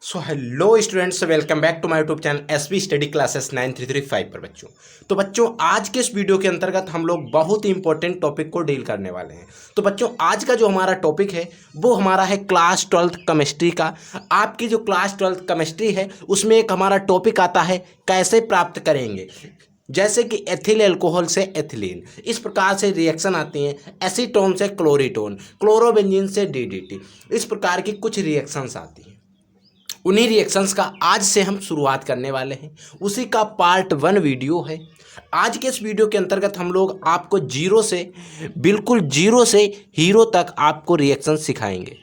So hello students, welcome back to my YouTube channel SB study classes 9335 पर बच्चों आज के इस वीडियो के अंतर्गत हम लोग बहुत ही इंपॉर्टेंट टॉपिक को डील करने वाले हैं। तो बच्चों आज का जो हमारा टॉपिक है वो हमारा है क्लास 12th केमिस्ट्री का। आपकी जो क्लास 12th केमिस्ट्री है उसमें एक हमारा टॉपिक आता है कैसे प्राप्त करेंगे, जैसे कि एथिल अल्कोहल से एथिलीन, इस प्रकार से रिएक्शन आती हैं। एसीटोन से क्लोरीटोन, क्लोरोबेंजीन से डीडीटी, इस प्रकार की कुछ रिएक्शंस आती हैं। उन्हीं रिएक्शंस का आज से हम शुरुआत करने वाले हैं। उसी का पार्ट 1 वीडियो है। आज के इस वीडियो के अंतर्गत हम लोग आपको बिल्कुल जीरो से हीरो तक आपको रिएक्शन सिखाएंगे।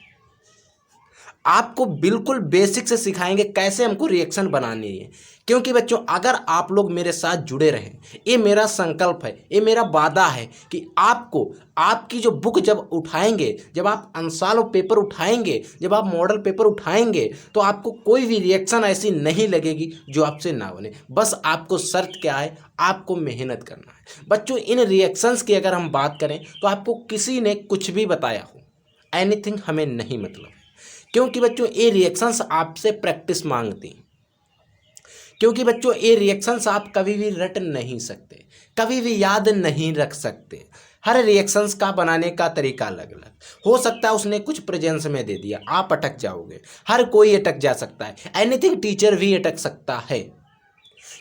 आपको बिल्कुल बेसिक से सिखाएंगे कैसे हमको रिएक्शन बनानी है। क्योंकि बच्चों अगर आप लोग मेरे साथ जुड़े रहें, ये मेरा संकल्प है, ये मेरा वादा है कि आपको आपकी जो बुक जब उठाएंगे, जब आप अंसालो पेपर उठाएंगे, जब आप मॉडल पेपर उठाएंगे, तो आपको कोई भी रिएक्शन ऐसी नहीं लगेगी जो आपसे ना बने। बस आपको शर्त क्या है, आपको मेहनत करना है। बच्चों इन रिएक्शंस की अगर हम बात करें तो आपको किसी ने कुछ भी बताया हो, एनीथिंग हमें नहीं मतलब, क्योंकि बच्चों ये रिएक्शंस आपसे प्रैक्टिस मांगती हैं। क्योंकि बच्चों ये रिएक्शंस आप कभी भी रट नहीं सकते, कभी भी याद नहीं रख सकते। हर रिएक्शंस का बनाने का तरीका अलग अलग हो सकता है। उसने कुछ प्रेजेंस में दे दिया, आप अटक जाओगे। हर कोई अटक जा सकता है, एनीथिंग टीचर भी अटक सकता है।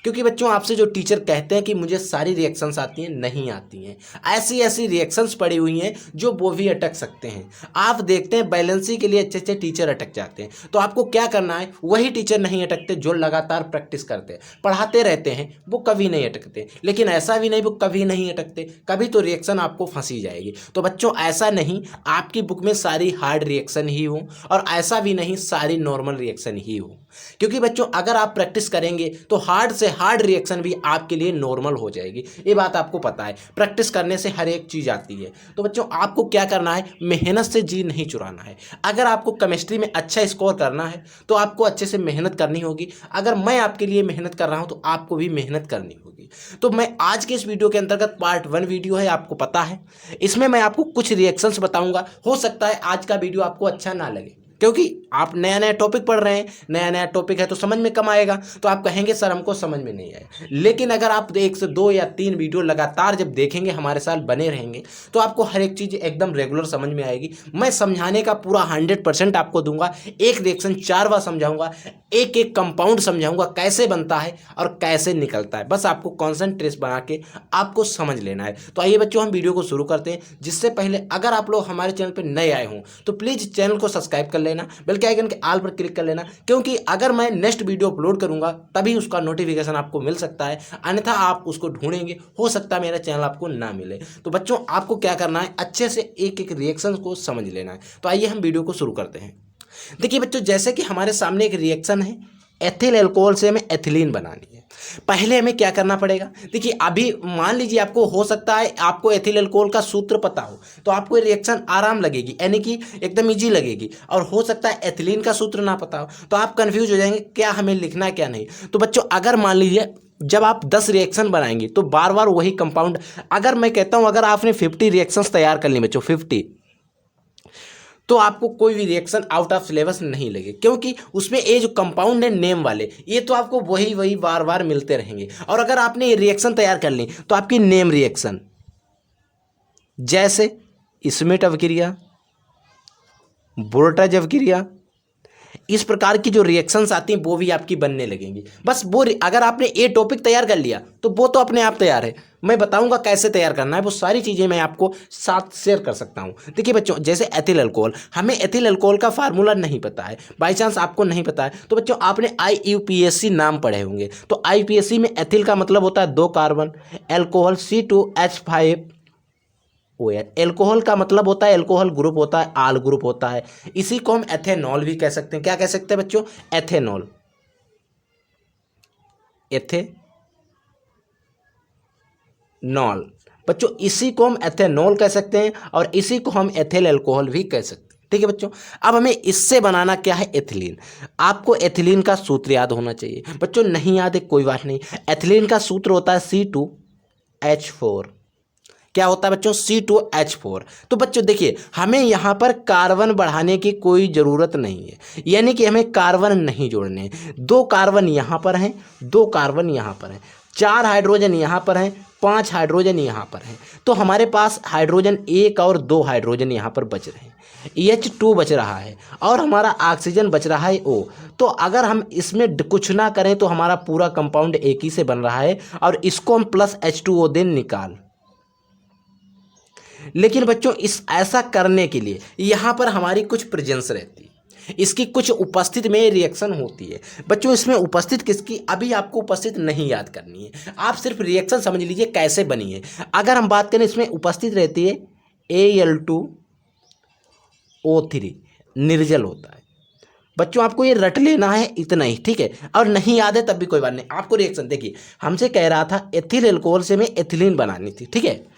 क्योंकि बच्चों आपसे जो टीचर कहते हैं कि मुझे सारी रिएक्शंस आती हैं, नहीं आती हैं। ऐसी ऐसी रिएक्शंस पड़ी हुई हैं जो वो भी अटक सकते हैं। आप देखते हैं बैलेंसी के लिए अच्छे अच्छे टीचर अटक जाते हैं। तो आपको क्या करना है, वही टीचर नहीं अटकते जो लगातार प्रैक्टिस करते हैं, पढ़ाते रहते हैं, वो कभी नहीं अटकते। लेकिन ऐसा भी नहीं वो कभी नहीं अटकते, कभी तो रिएक्शन आपको फंसी जाएगी। तो बच्चों ऐसा नहीं आपकी बुक में सारी हार्ड रिएक्शन ही हो, और ऐसा भी नहीं सारी नॉर्मल रिएक्शन ही हो। क्योंकि बच्चों अगर आप प्रैक्टिस करेंगे तो हार्ड से हार्ड रिएक्शन भी आपके लिए नॉर्मल हो जाएगी। ये बात आपको पता है, प्रैक्टिस करने से हर एक चीज़ आती है। तो बच्चों आपको क्या करना है, मेहनत से जी नहीं चुराना है। अगर आपको केमिस्ट्री में अच्छा स्कोर करना है तो आपको अच्छे से मेहनत करनी होगी। अगर मैं आपके लिए मेहनत कर रहा हूँ तो आपको भी मेहनत करनी होगी। तो मैं आज के इस वीडियो के अंतर्गत पार्ट 1 वीडियो है, आपको पता है, इसमें मैं आपको कुछ रिएक्शंस बताऊंगा। हो सकता है आज का वीडियो आपको अच्छा ना लगे, क्योंकि आप नया नया टॉपिक पढ़ रहे हैं, नया नया टॉपिक है तो समझ में कम आएगा, तो आप कहेंगे सर हमको समझ में नहीं आया। लेकिन अगर आप 1 से 2 या 3 वीडियो लगातार जब देखेंगे, हमारे साथ बने रहेंगे, तो आपको हर एक चीज़ एकदम रेगुलर समझ में आएगी। मैं समझाने का पूरा 100% आपको दूंगा। एक रिएक्शन 4 बार समझाऊंगा, एक एक कंपाउंड समझाऊंगा कैसे बनता है और कैसे निकलता है। बस आपको कॉन्सेंट्रेट बना के आपको समझ लेना है। तो आइए बच्चों हम वीडियो को शुरू करते हैं। जिससे पहले अगर आप लोग हमारे चैनल पर नए आए हों तो प्लीज़ चैनल को सब्सक्राइब कर लेना, बेल के आइकन के ऑल पर क्लिक कर लेना, क्योंकि अगर मैं नेक्स्ट वीडियो अपलोड करूंगा तभी उसका नोटिफिकेशन आपको मिल सकता है, अन्यथा आप उसको ढूंढेंगे, हो सकता है मेरा चैनल आपको ना मिले। तो बच्चों आपको क्या करना है, अच्छे से एक एक रिएक्शन को समझ लेना है। तो आइए हम वीडियो को शुरू करते हैं। देखिए बच्चों, जैसे कि हमारे सामने एक रिएक्शन है, एथिल अल्कोहल से हमें एथिलीन बनानी है। पहले हमें क्या करना पड़ेगा, देखिए अभी मान लीजिए आपको हो सकता है आपको एथिल अल्कोहल का सूत्र पता हो, तो आपको रिएक्शन आराम लगेगी, यानी कि एकदम इजी लगेगी। और हो सकता है एथिलीन का सूत्र ना पता हो, तो आप कंफ्यूज हो जाएंगे क्या हमें लिखना है क्या नहीं। तो बच्चों अगर मान लीजिए जब आप 10 रिएक्शन बनाएंगे तो बार बार वही कंपाउंड, अगर मैं कहता हूं अगर आपने 50 रिएक्शंस तैयार कर ली बच्चों, 50, तो आपको कोई भी रिएक्शन आउट ऑफ सिलेबस नहीं लगे, क्योंकि उसमें ये जो कंपाउंड है नेम वाले, ये तो आपको वही वही बार बार मिलते रहेंगे। और अगर आपने ये रिएक्शन तैयार कर ली तो आपकी नेम रिएक्शन, जैसे स्मिट अवक्रिया, बोर्टज अवक्रिया, इस प्रकार की जो रिएक्शंस आती हैं वो भी आपकी बनने लगेंगी। बस वो अगर आपने ये टॉपिक तैयार कर लिया तो वो तो अपने आप तैयार है। मैं बताऊंगा कैसे तैयार करना है, वो सारी चीज़ें मैं आपको साथ शेयर कर सकता हूं। देखिए बच्चों, जैसे एथिल अल्कोहल, हमें एथिल अल्कोहल का फार्मूला नहीं पता है, बाई चांस आपको नहीं पता है, तो बच्चों आपने IUPAC नाम पढ़े होंगे। तो IUPAC में एथिल का मतलब होता है 2 carbon, alcohol C2H5 OH। Alcohol का मतलब होता है, एल्कोहल ग्रुप होता है, आल ग्रुप होता है। इसी को हम एथेनॉल भी कह सकते हैं। क्या कह सकते हैं बच्चों, एथेनॉल, एथेनॉल। बच्चों इसी को हम एथेनॉल कह सकते हैं और इसी को हम एथिल अल्कोहल भी कह सकते हैं। ठीक है बच्चों, अब हमें इससे बनाना क्या है, एथिलीन। आपको एथिलीन का सूत्र याद होना चाहिए। बच्चों नहीं याद है कोई बात नहीं, एथिलीन का सूत्र होता है C2H4। क्या होता है बच्चों, C2H4। तो बच्चों देखिए हमें यहाँ पर कार्बन बढ़ाने की कोई ज़रूरत नहीं है, यानी कि हमें कार्बन नहीं जोड़ने हैं। 2 कार्बन यहाँ पर हैं, 2 कार्बन यहाँ पर हैं, 4 हाइड्रोजन यहाँ पर हैं, 5 हाइड्रोजन यहाँ पर हैं। तो हमारे पास हाइड्रोजन 1 और 2 हाइड्रोजन यहाँ पर बच रहे हैं, H2 बच रहा है और हमारा ऑक्सीजन बच रहा है O। तो अगर हम इसमें कुछ ना करें तो हमारा पूरा कंपाउंड एक ही से बन रहा है और इसको हम प्लस H2O दें निकाल। लेकिन बच्चों इस ऐसा करने के लिए यहाँ पर हमारी कुछ प्रेजेंस रहती है, इसकी कुछ उपस्थित में रिएक्शन होती है। बच्चों इसमें उपस्थित किसकी अभी आपको उपस्थित नहीं याद करनी है, आप सिर्फ रिएक्शन समझ लीजिए कैसे बनी है। अगर हम बात करें इसमें उपस्थित रहती है Al2O3, निर्जल होता है। बच्चों आपको ये रट लेना है इतना ही, ठीक है, और नहीं याद है तब भी कोई बात नहीं। आपको रिएक्शन देखिए हमसे कह रहा था एथिल एल्कोहल से हमें एथिलीन बनानी थी, ठीक है।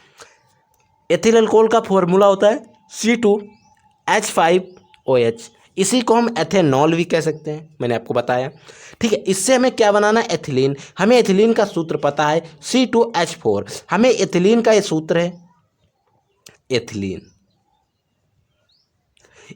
एथिल अल्कोहल का फॉर्मूला होता है C2H5OH, इसी को हम एथेनॉल भी कह सकते हैं, मैंने आपको बताया, ठीक है। इससे हमें क्या बनाना है, एथिलीन। हमें एथिलीन का सूत्र पता है C2H4, हमें एथिलीन का ये सूत्र है एथिलीन।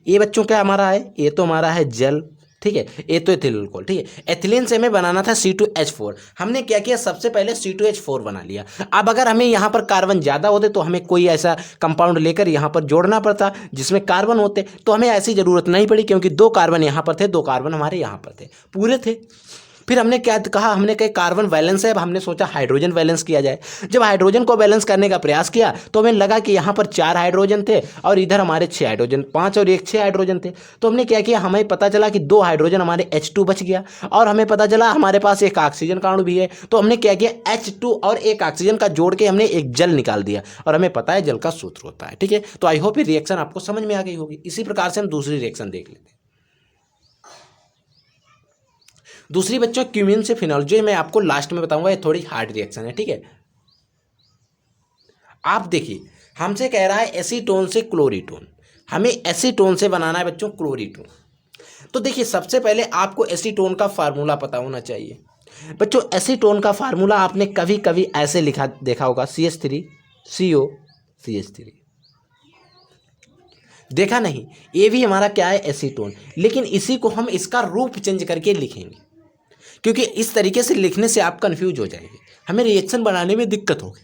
ये बच्चों क्या हमारा है, ये तो हमारा है जल, ठीक है, ये तो एथिल अल्कोहल, ठीक है। एथिलीन से हमें बनाना था C2H4, हमने क्या किया सबसे पहले C2H4 बना लिया। अब अगर हमें यहाँ पर कार्बन ज़्यादा होते तो हमें कोई ऐसा कंपाउंड लेकर यहाँ पर जोड़ना पड़ता जिसमें कार्बन होते, तो हमें ऐसी ज़रूरत नहीं पड़ी क्योंकि 2 कार्बन यहाँ पर थे, 2 कार्बन हमारे यहाँ पर थे, पूरे थे। फिर हमने क्या कहा, हमने कहा कार्बन वैलेंस है, अब हमने सोचा हाइड्रोजन वैलेंस किया जाए। जब हाइड्रोजन को बैलेंस करने का प्रयास किया तो हमें लगा कि यहाँ पर 4 हाइड्रोजन थे और इधर हमारे 6 हाइड्रोजन, 5 और 1 6 हाइड्रोजन थे। तो हमने क्या किया, हमें पता चला कि 2 हाइड्रोजन हमारे H2 बच गया और हमें पता चला हमारे पास एक ऑक्सीजन का अणु भी है। तो हमने क्या किया, H2 और एक ऑक्सीजन का जोड़ के हमने एक जल निकाल दिया और हमें पता है जल का सूत्र होता है, ठीक है। तो आई होप ये रिएक्शन आपको समझ में आ गई होगी। इसी प्रकार से हम दूसरी रिएक्शन देख लेते हैं। दूसरी बच्चों क्यूमीन से फिनॉल, जो मैं आपको लास्ट में बताऊंगा, ये थोड़ी हार्ड रिएक्शन है, ठीक है। आप देखिए हमसे कह रहा है एसीटोन से क्लोरीटोन, हमें एसीटोन से बनाना है बच्चों क्लोरीटोन। तो देखिए सबसे पहले आपको एसीटोन का फार्मूला पता होना चाहिए। बच्चों एसीटोन का फार्मूला आपने कभी कभी ऐसे लिखा देखा होगा, CH3CO CH3, देखा नहीं, ये भी हमारा क्या है एसीटोन, लेकिन इसी को हम इसका रूप चेंज करके लिखेंगे क्योंकि इस तरीके से लिखने से आप कंफ्यूज हो जाएंगे, हमें रिएक्शन बनाने में दिक्कत होगी।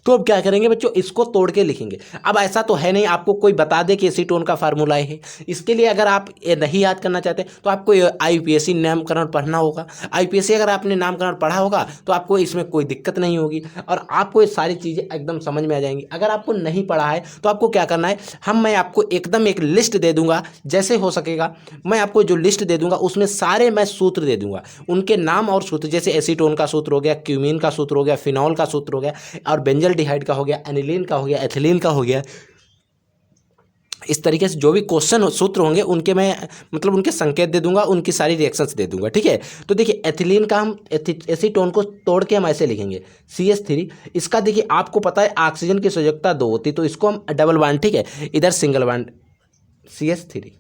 तो अब क्या करेंगे बच्चों, इसको तोड़ के लिखेंगे। अब ऐसा तो है नहीं आपको कोई बता दे कि एसीटोन का फार्मूला है, इसके लिए अगर आप ये नहीं याद करना चाहते तो आपको IUPAC नामकरण पढ़ना होगा। IUPAC अगर आपने नामकरण पढ़ा होगा तो आपको इसमें कोई दिक्कत नहीं होगी और आपको ये सारी चीज़ें एकदम समझ में आ जाएंगी। अगर आपको नहीं पढ़ा है तो आपको क्या करना है, मैं आपको एकदम एक लिस्ट दे दूंगा, जैसे हो सकेगा मैं आपको जो लिस्ट दे दूंगा उसमें सारे मैं सूत्र दे दूंगा, उनके नाम और सूत्र, जैसे एसीटोन का सूत्र हो गया, क्यूमीन का सूत्र हो गया, फिनॉल का सूत्र हो गया और बेंजल डिहाइड का हो गया, एनिलीन का हो गया, एथिलीन का हो गया। इस तरीके से जो भी क्वेश्चन सूत्र होंगे उनके मैं मतलब उनके संकेत दे दूंगा, उनकी सारी रिएक्शंस दे दूंगा, ठीक है। तो देखिए एथिलीन का हम एसीटोन को तोड़ के हम ऐसे लिखेंगे CH3। इसका देखिए आपको पता है ऑक्सीजन की संयोजकता 2 होती, तो इसको हम डबल बॉन्ड, ठीक है, इधर सिंगल बॉन्ड CH3,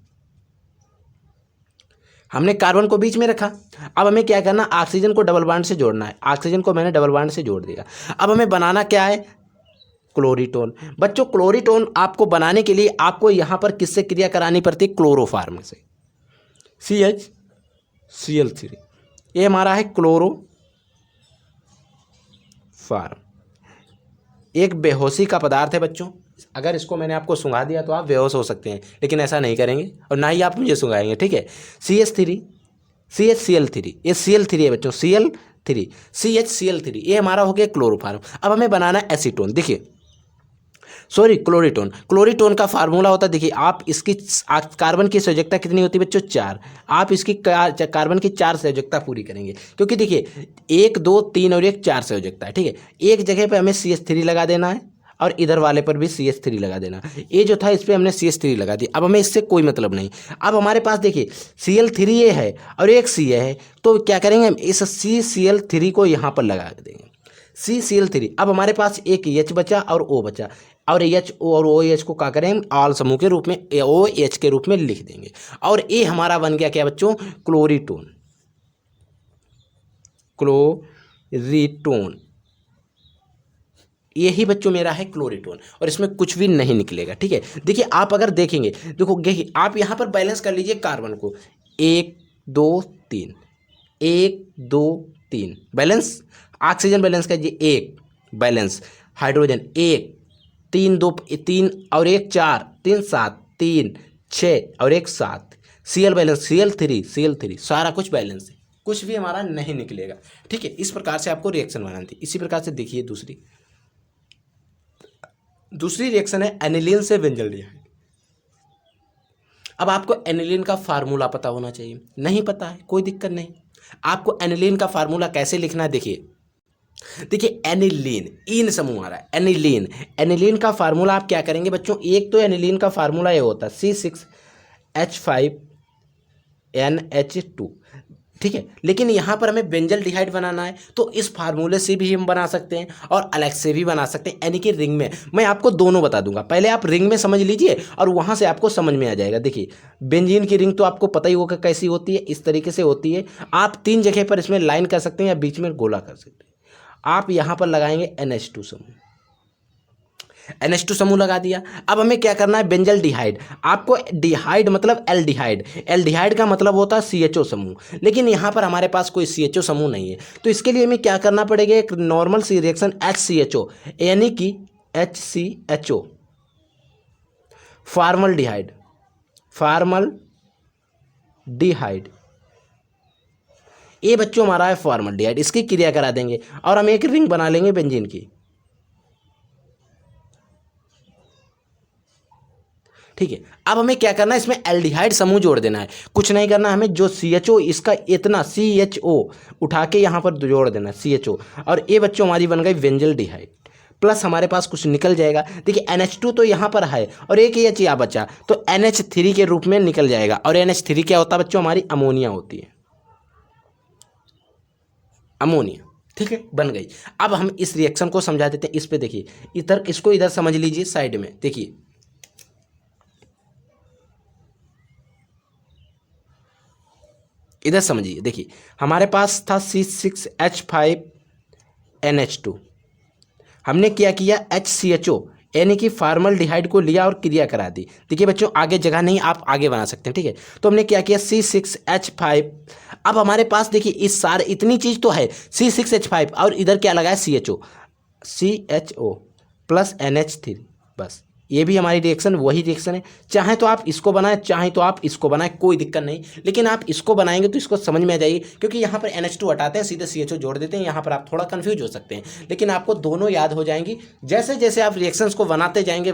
हमने कार्बन को बीच में रखा। अब हमें क्या करना, ऑक्सीजन को डबल बॉन्ड से जोड़ना है, ऑक्सीजन को मैंने डबल बॉन्ड से जोड़ दिया। अब हमें बनाना क्या है, क्लोरीटोन। बच्चों क्लोरीटोन आपको बनाने के लिए आपको यहाँ पर किससे क्रिया करानी पड़ती है, क्लोरोफार्म से, CHCl3, ये हमारा है क्लोरोफार्म। एक बेहोशी का पदार्थ है बच्चों, अगर इसको मैंने आपको सुंघा दिया तो आप बेहोश हो सकते हैं, लेकिन ऐसा नहीं करेंगे और ना ही आप मुझे सुंघाएंगे, ठीक है। CHCl3 ये Cl3 है बच्चों, CHCl3 ये हमारा हो गया क्लोरोफार्म। अब हमें बनाना है एसीटोन। देखिए सॉरी क्लोरीटोन का फार्मूला होता है, देखिए आप इसकी कार्बन की संयोजकता कितनी होती है बच्चों, 4। आप इसकी कार्बन की 4 संयोजकता पूरी करेंगे क्योंकि देखिए 1 2 3 और 1 4 संयोजकता है, ठीक है। एक जगह पे हमें CH3 लगा देना है और इधर वाले पर भी CH3 लगा देना। ये जो था इस पर हमने CH3 लगा दी। अब हमें इससे कोई मतलब नहीं। अब हमारे पास देखिए Cl3 ये है और एक C है, तो क्या करेंगे हम इस CCl3 को यहाँ पर लगा देंगे, CCl3। अब हमारे पास एक H बचा और O बचा, और H और OH को क्या करें, आल समूह के रूप में OH के रूप में लिख देंगे और ये हमारा बन गया क्या बच्चों, क्लोरीटोन। यही बच्चों मेरा है क्लोरीटोन और इसमें कुछ भी नहीं निकलेगा। ठीक है, देखिए आप अगर देखेंगे, देखो देखिए आप यहाँ पर बैलेंस कर लीजिए कार्बन को, 1 2 3, 1 2 3 बैलेंस। ऑक्सीजन बैलेंस कीजिए, 1 बैलेंस, हाइड्रोजन 1 3 2 3 और 1 4 3 7 3 6 और 1 7, Cl बैलेंस, Cl3 सारा कुछ बैलेंस है, कुछ भी हमारा नहीं निकलेगा। ठीक है, इस प्रकार से आपको रिएक्शन बनानी थी। इसी प्रकार से देखिए दूसरी रिएक्शन है एनिलीन से बेंजल्डिहाइड। अब आपको एनिलीन का फार्मूला पता होना चाहिए, नहीं पता है कोई दिक्कत नहीं। आपको एनिलीन का फार्मूला कैसे लिखना है, देखिए एनिलीन, इन समूह आ रहा है, एनिलीन का फार्मूला आप क्या करेंगे बच्चों, एक तो एनिलीन का फार्मूला ये होता है C6H5NH2। ठीक है, लेकिन यहाँ पर हमें बेंजल्डिहाइड बनाना है तो इस फार्मूले से भी हम बना सकते हैं और अलग से भी बना सकते हैं, यानी कि रिंग में। मैं आपको दोनों बता दूंगा, पहले आप रिंग में समझ लीजिए और वहाँ से आपको समझ में आ जाएगा। देखिए बेंजीन की रिंग तो आपको पता ही होगा कैसी होती है, इस तरीके से होती है। आप 3 जगह पर इसमें लाइन कर सकते हैं या बीच में गोला कर सकते हैं। आप यहाँ पर लगाएंगे NH2 समूह, NH2 समूह लगा दिया। अब हमें क्या करना है, बेंजल्डिहाइड। आपको डिहाइड मतलब एल्डिहाइड का मतलब होता है CHO समूह, लेकिन यहाँ पर हमारे पास कोई CHO समूह नहीं है, तो इसके लिए हमें क्या करना पड़ेगा, एक नॉर्मल सी रिएक्शन HCHO, यानी कि HCHO, फॉर्मल्डिहाइड, ये बच्चों हमारा है फॉर्मल्डिहाइड। इसकी क्रिया करा देंगे और हम एक रिंग बना लेंगे बेंजीन की। ठीक है, अब हमें क्या करना है, इसमें एल्डिहाइड समूह जोड़ देना है, कुछ नहीं करना हमें। जो CHO इसका इतना CHO उठा के यहाँ पर जोड़ देना है CHO, और ये बच्चों हमारी बन गई बेंजल्डिहाइड, प्लस हमारे पास कुछ निकल जाएगा। देखिए NH2 तो यहाँ पर है और एक ही H बचा तो NH3 के रूप में निकल जाएगा। और NH3 क्या होता है बच्चों, हमारी अमोनिया होती है, अमोनिया। ठीक है, बन गई। अब हम इस रिएक्शन को समझा देते हैं। इस पे देखिए, इधर इसको इधर समझ लीजिए, साइड में देखिए, इधर समझिए। देखिए हमारे पास था C6H5NH2, हमने क्या किया, HCHO यानी कि फॉर्मल्डिहाइड को लिया और क्रिया करा दी। देखिए बच्चों आगे जगह नहीं, आप आगे बना सकते हैं। ठीक है, तो हमने क्या किया, C6H5। अब हमारे पास देखिए इस सारे इतनी चीज़ तो है, C6H5 और इधर क्या लगा है CHO प्लस NH3, बस ये भी हमारी रिएक्शन वही रिएक्शन है। चाहे तो आप इसको बनाएं, चाहे तो आप इसको बनाएं, कोई दिक्कत नहीं, लेकिन आप इसको बनाएंगे तो इसको समझ में आ जाएगी, क्योंकि यहाँ पर NH2 हटाते हैं, सीधे CHO जोड़ देते हैं। यहाँ पर आप थोड़ा कंफ्यूज हो सकते हैं, लेकिन आपको दोनों याद हो जाएंगी। जैसे जैसे आप रिएक्शंस को बनाते जाएंगे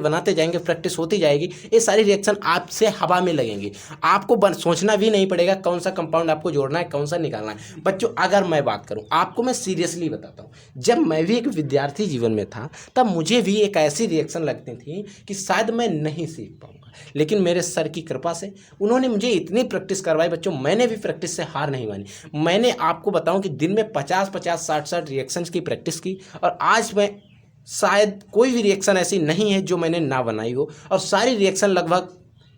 प्रैक्टिस होती जाएगी, ये सारी रिएक्शन आपसे हवा में लगेंगी। आपको सोचना भी नहीं पड़ेगा कौन सा कंपाउंड आपको जोड़ना है, कौन सा निकालना है। बच्चों अगर मैं बात करूँ, आपको मैं सीरियसली बताता हूँ, जब मैं भी एक विद्यार्थी जीवन में था तब मुझे भी एक ऐसी रिएक्शन लगती थी कि शायद मैं नहीं सीख पाऊंगा, लेकिन मेरे सर की कृपा से उन्होंने मुझे इतनी प्रैक्टिस करवाई बच्चों, मैंने भी प्रैक्टिस से हार नहीं मानी। मैंने आपको बताऊं कि दिन में 50-50 60-60 रिएक्शंस की प्रैक्टिस की, और आज मैं शायद कोई भी रिएक्शन ऐसी नहीं है जो मैंने ना बनाई हो, और सारी रिएक्शन लगभग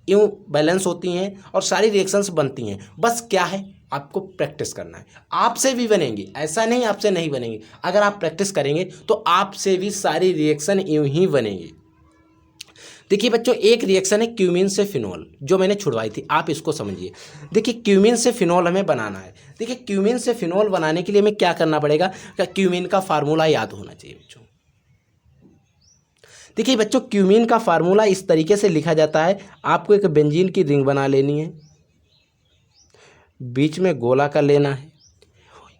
यूँ बैलेंस होती हैं और सारी रिएक्शंस बनती हैं। बस क्या है, आपको प्रैक्टिस करना है। आपसे भी बनेंगी, ऐसा नहीं आपसे नहीं बनेंगी। अगर आप प्रैक्टिस करेंगे तो आपसे भी सारी रिएक्शन यूँ ही बनेंगी। देखिए बच्चों एक रिएक्शन है क्यूमीन से फिनॉल, जो मैंने छुड़वाई थी, आप इसको समझिए। देखिए क्यूमीन से फिनॉल हमें बनाना है। देखिए क्यूमीन से फिनॉल बनाने के लिए हमें क्या करना पड़ेगा, क्यूमीन का फार्मूला याद होना चाहिए बच्चों। देखिए बच्चों क्यूमीन का फार्मूला इस तरीके से लिखा जाता है, आपको एक बेंजीन की रिंग बना लेनी है, बीच में गोला कर लेना है,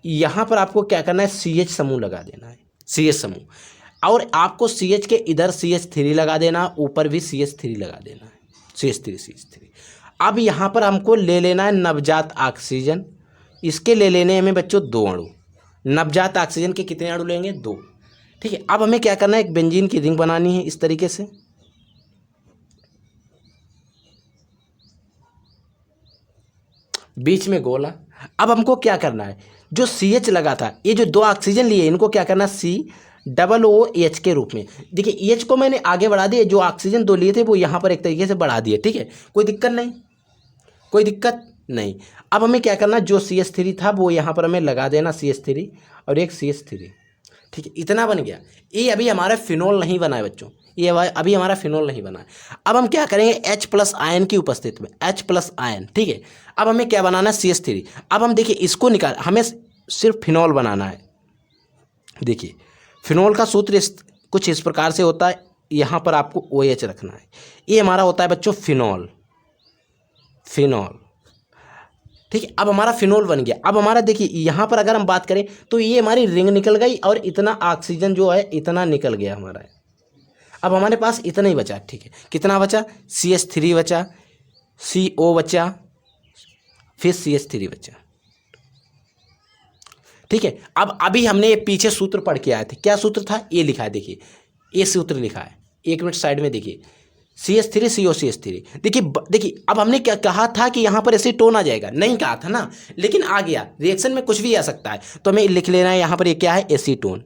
यहाँ पर आपको क्या करना है, CH समूह लगा देना है, CH समूह, और आपको CH के इधर CH3 लगा देना, ऊपर भी CH3 लगा देना है, CH3। अब यहाँ पर हमको ले लेना है नवजात ऑक्सीजन, इसके ले लेने हमें बच्चों 2 अणु। नवजात ऑक्सीजन के कितने अणु लेंगे, 2। ठीक है, अब हमें क्या करना है, एक बेंजीन की रिंग बनानी है इस तरीके से, बीच में गोला। अब हमको क्या करना है, जो CH लगा था, ये जो 2 ऑक्सीजन लिए इनको क्या करना, COOH के रूप में। देखिए H को मैंने आगे बढ़ा दिया, जो ऑक्सीजन 2 लिए थे वो यहाँ पर एक तरीके से बढ़ा दिए। ठीक है, कोई दिक्कत नहीं। अब हमें क्या करना, जो CH3 था वो यहाँ पर हमें लगा देना, CH3 और एक CH3, ठीक है, इतना बन गया। ये अभी हमारा फिनोल नहीं बना है बच्चों, ये अभी हमारा फिनोल नहीं बना है। अब हम क्या करेंगे, H+ आयन की उपस्थिति में H+ आयन, ठीक है। अब हमें क्या बनाना है, CH3। अब हम देखिए इसको निकाल, हमें सिर्फ फिनोल बनाना है। देखिए फिनोल का सूत्र कुछ इस प्रकार से होता है, यहाँ पर आपको OH रखना है। ये हमारा होता है बच्चों फिनोल, फिनोल, ठीक है। अब हमारा फिनोल बन गया। अब हमारा देखिए यहाँ पर अगर हम बात करें तो ये हमारी रिंग निकल गई और इतना ऑक्सीजन जो है इतना निकल गया हमारा। अब हमारे पास इतना ही बचा, ठीक है। कितना बचा, CH3 बचा, CO बचा, फिर CH3 बचा, ठीक है। अब अभी हमने ये पीछे सूत्र पढ़ के आए थे, क्या सूत्र था, ये लिखा है, देखिए ये सूत्र लिखा है, 1 मिनट साइड में देखिए, CH3 CO CH3। देखिए अब हमने क्या कहा था कि यहाँ पर एसीटोन आ जाएगा, नहीं कहा था ना, लेकिन आ गया। रिएक्शन में कुछ भी आ सकता है, तो हमें लिख लेना है यहाँ पर ये क्या है, एसीटोन।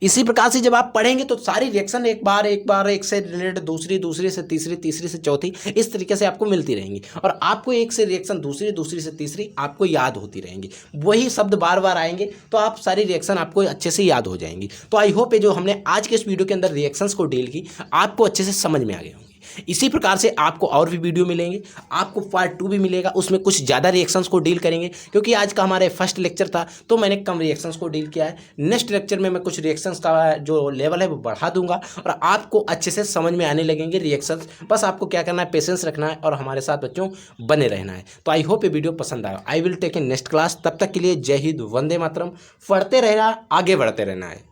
इसी प्रकार से जब आप पढ़ेंगे तो सारी रिएक्शन एक बार एक से रिलेटेड दूसरी, दूसरी से तीसरी, तीसरी से चौथी, इस तरीके से आपको मिलती रहेंगी और आपको एक से रिएक्शन दूसरी, दूसरी से तीसरी आपको याद होती रहेंगी। वही शब्द बार बार आएंगे तो आप सारी रिएक्शन आपको अच्छे से याद हो जाएंगी। तो आई होप ये जो हमने आज के इस वीडियो के अंदर रिएक्शंस को डील की आपको अच्छे से समझ में आ गए होंगे। इसी प्रकार से आपको और भी वीडियो मिलेंगे, आपको पार्ट 2 भी मिलेगा, उसमें कुछ ज़्यादा रिएक्शंस को डील करेंगे, क्योंकि आज का हमारे फर्स्ट लेक्चर था तो मैंने कम रिएक्शंस को डील किया है। नेक्स्ट लेक्चर में मैं कुछ रिएक्शंस का जो लेवल है वो बढ़ा दूंगा और आपको अच्छे से समझ में आने लगेंगे रिएक्शंस। बस आपको क्या करना है, पेशेंस रखना है और हमारे साथ बच्चों बने रहना है। तो आई होप ये वीडियो पसंद आया। I will take a next class. तब तक के लिए जय हिंद, वंदे मातरम। पढ़ते रहना, आगे बढ़ते रहना है।